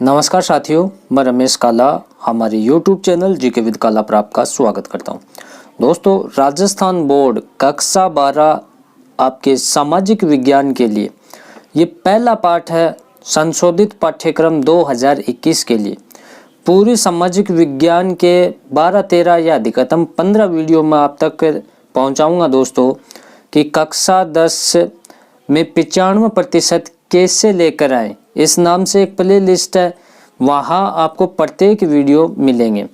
नमस्कार साथियों, मैं रमेश काला हमारे YouTube चैनल जीके विद काला पर आपका स्वागत करता हूं। दोस्तों, राजस्थान बोर्ड कक्षा 12 आपके सामाजिक विज्ञान के लिए ये पहला पाठ है संशोधित पाठ्यक्रम 2021 के लिए। पूरी सामाजिक विज्ञान के 12-13 या अधिकतम 15 वीडियो में आप तक पहुंचाऊंगा दोस्तों कि कक्षा 10 में 95% कैसे लेकर आए। इस नाम से एक प्ले लिस्ट है, वहाँ आपको प्रत्येक वीडियो मिलेंगे।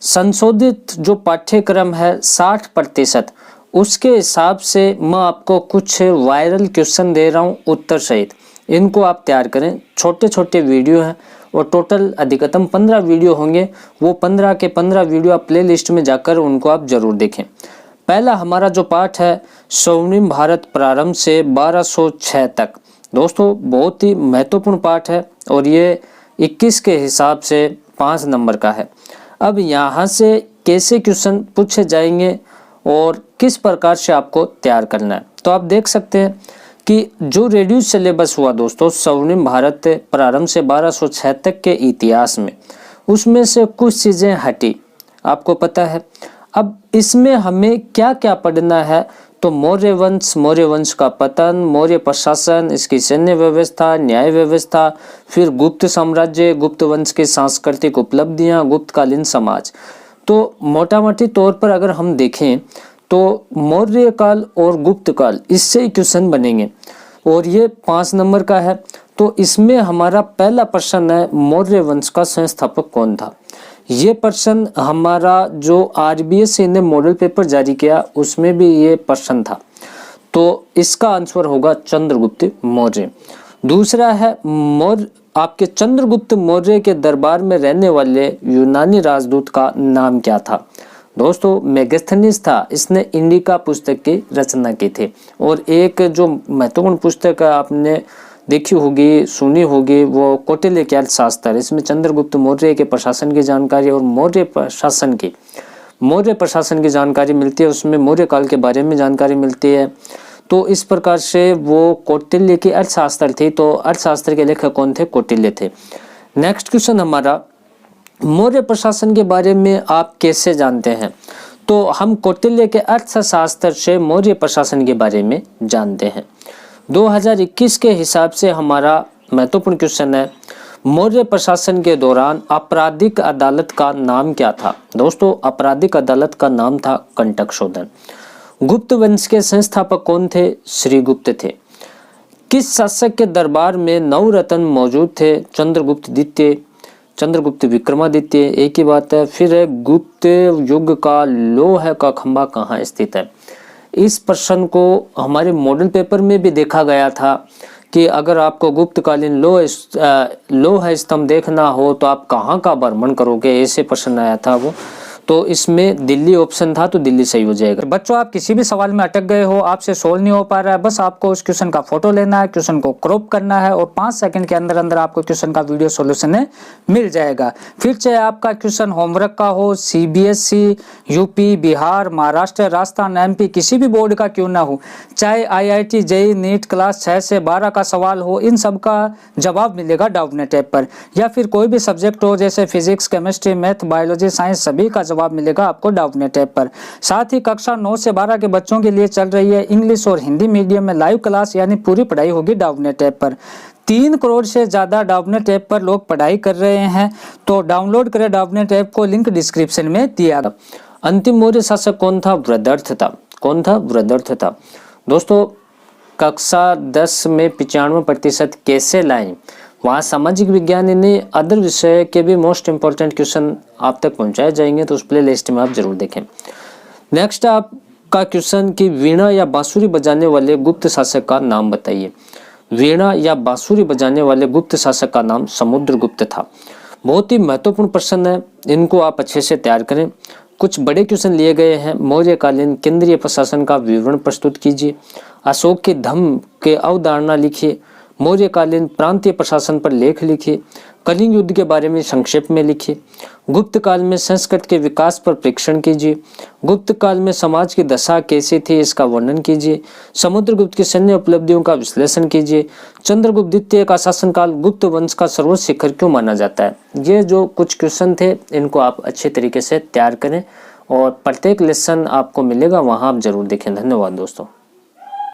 संशोधित जो पाठ्यक्रम है 60%, उसके हिसाब से मैं आपको कुछ वायरल क्वेश्चन दे रहा हूँ उत्तर सहित। इनको आप तैयार करें। छोटे छोटे वीडियो हैं और टोटल अधिकतम 15 वीडियो होंगे। वो 15 के 15 वीडियो आप प्ले लिस्ट में जाकर उनको आप जरूर देखें। पहला हमारा जो पाठ है स्वर्णिम भारत प्रारंभ से 1206 तक। दोस्तों, बहुत ही महत्वपूर्ण पाठ है और ये 21 के हिसाब से 5 नंबर का है। अब यहाँ से कैसे क्वेश्चन पूछे जाएंगे और किस प्रकार से आपको तैयार करना है, तो आप देख सकते हैं कि जो रेड्यूस सिलेबस हुआ दोस्तों स्वर्णिम भारत प्रारंभ से 1206 तक के इतिहास में, उसमें से कुछ चीज़ें हटी, आपको पता है। अब इसमें हमें क्या क्या पढ़ना है, तो मौर्य वंश का पतन, मौर्य प्रशासन, इसकी सैन्य व्यवस्था, न्याय व्यवस्था, फिर गुप्त साम्राज्य, गुप्त वंश की सांस्कृतिक उपलब्धियां, गुप्तकालीन समाज। तो मोटा मोटी तौर पर अगर हम देखें तो मौर्य काल और गुप्त काल, इससे ही क्वेश्चन बनेंगे और ये 5 नंबर का है। तो इसमें हमारा पहला प्रश्न है मौर्य वंश का संस्थापक कौन था। ये प्रश्न हमारा जो RBSE ने मॉडल पेपर जारी किया उसमें भी ये प्रश्न था, तो इसका आंसर होगा चंद्रगुप्त मौर्य। दूसरा है आपके चंद्रगुप्त मौर्य के दरबार में रहने वाले यूनानी राजदूत का नाम क्या था। दोस्तों, मेगास्थनीज था, इसने इंडिका पुस्तक की रचना की थी। और एक जो महत्वपूर्ण पुस्तक है आपने देखी होगी, सुनी होगी, वो कौटिल्य के अर्थशास्त्र। इसमें चंद्रगुप्त मौर्य के प्रशासन की जानकारी और मौर्य प्रशासन की जानकारी मिलती है। उसमें मौर्य काल के बारे में जानकारी मिलती है। तो इस प्रकार से वो कौटिल्य की अर्थशास्त्र थी। तो अर्थशास्त्र के लेखक कौन थे? कौटिल्य थे। नेक्स्ट क्वेश्चन हमारा, मौर्य प्रशासन के बारे में आप कैसे जानते हैं, तो हम कौटिल्य के अर्थशास्त्र से मौर्य प्रशासन के बारे में जानते हैं। 2021 के हिसाब से हमारा महत्वपूर्ण क्वेश्चन है मौर्य प्रशासन के दौरान आपराधिक अदालत का नाम क्या था। दोस्तों, आपराधिक अदालत का नाम था कंटक शोधन। गुप्त वंश के संस्थापक कौन थे? श्रीगुप्त थे। किस शासक के दरबार में 9 रत्न मौजूद थे? चंद्रगुप्त द्वितीय, चंद्रगुप्त विक्रमादित्य, एक ही बात है। फिर है गुप्त युग का लोह का खंभा कहाँ स्थित है। इस प्रश्न को हमारे मॉडल पेपर में भी देखा गया था कि अगर आपको गुप्तकालीन लोह स्तंभ देखना हो तो आप कहाँ का भ्रमण करोगे, ऐसे प्रश्न आया था वो। तो इसमें दिल्ली ऑप्शन था, तो दिल्ली सही हो जाएगा। बच्चों, आप किसी भी सवाल में अटक गए हो, आपसे सोल्व नहीं हो पा रहा है, बस आपको उस क्वेश्चन का फोटो लेना है, क्वेश्चन को क्रॉप करना है और 5 सेकंड के अंदर अंदर आपको क्वेश्चन का वीडियो सॉल्यूशन मिल जाएगा। फिर चाहे आपका क्वेश्चन होमवर्क का हो, CBSE, UP, Bihar, Maharashtra, Rajasthan, MP, किसी भी बोर्ड का क्यों ना हो, चाहे IIT, JEE, नीट क्लास 6 से 12 का सवाल हो, इन सब का जवाब मिलेगा डाउटनेट ऐप पर। या फिर कोई भी सब्जेक्ट हो जैसे physics, chemistry, math, biology, science, सभी का जवाब मिलेगा आपको डाउटनेट ऐप पर। साथ ही कक्षा 9 से 12 के बच्चों के लिए चल रही है इंग्लिश और हिंदी मीडियम में लाइव क्लास, यानी पूरी पढ़ाई होगी डाउटनेट ऐप पर। 3 करोड़ से ज्यादा डाउटनेट ऐप पर लोग पढ़ाई कर रहे हैं, तो डाउनलोड करें डाउटनेट ऐप को, लिंक डिस्क्रिप्शन में दिया गया। अंतिम मौर्य शासक कौन था? वृद्धर्थ था। कौन था? वृद्धर्थ था। दोस्तों, कक्षा 10 में 95% कैसे लाएं, वहाँ सामाजिक विज्ञान यानी अदर विषय के भी मोस्ट इंपॉर्टेंट क्वेश्चन आप तक पहुंचाए जाएंगे, तो उस प्ले लिस्ट में आप जरूर देखें। नेक्स्ट आपका क्वेश्चन कि वीणा या बांसुरी बजाने वाले गुप्त शासक का नाम बताइए। वीणा या बांसुरी बजाने वाले गुप्त शासक का नाम समुद्रगुप्त था। बहुत ही महत्वपूर्ण प्रश्न है, इनको आप अच्छे से तैयार करें। कुछ बड़े क्वेश्चन लिए गए हैं। मौर्यकालीन केंद्रीय प्रशासन का विवरण प्रस्तुत कीजिए। अशोक के धम्म के अवधारणा लिखिए। मौर्यकालीन प्रांतीय प्रशासन पर लेख लिखे, कलिंग युद्ध के बारे में संक्षेप में लिखिए, गुप्त काल में संस्कृत के विकास पर परीक्षण कीजिए, गुप्त काल में समाज की दशा कैसी थी इसका वर्णन कीजिए, समुद्रगुप्त की सैन्य उपलब्धियों का विश्लेषण कीजिए, चंद्रगुप्त द्वितीय का शासनकाल गुप्त वंश का सर्वोच्च शिखर क्यों माना जाता है। ये जो कुछ क्वेश्चन थे इनको आप अच्छे तरीके से तैयार करें और प्रत्येक लेसन आपको मिलेगा वहाँ आप जरूर देखें। धन्यवाद दोस्तों।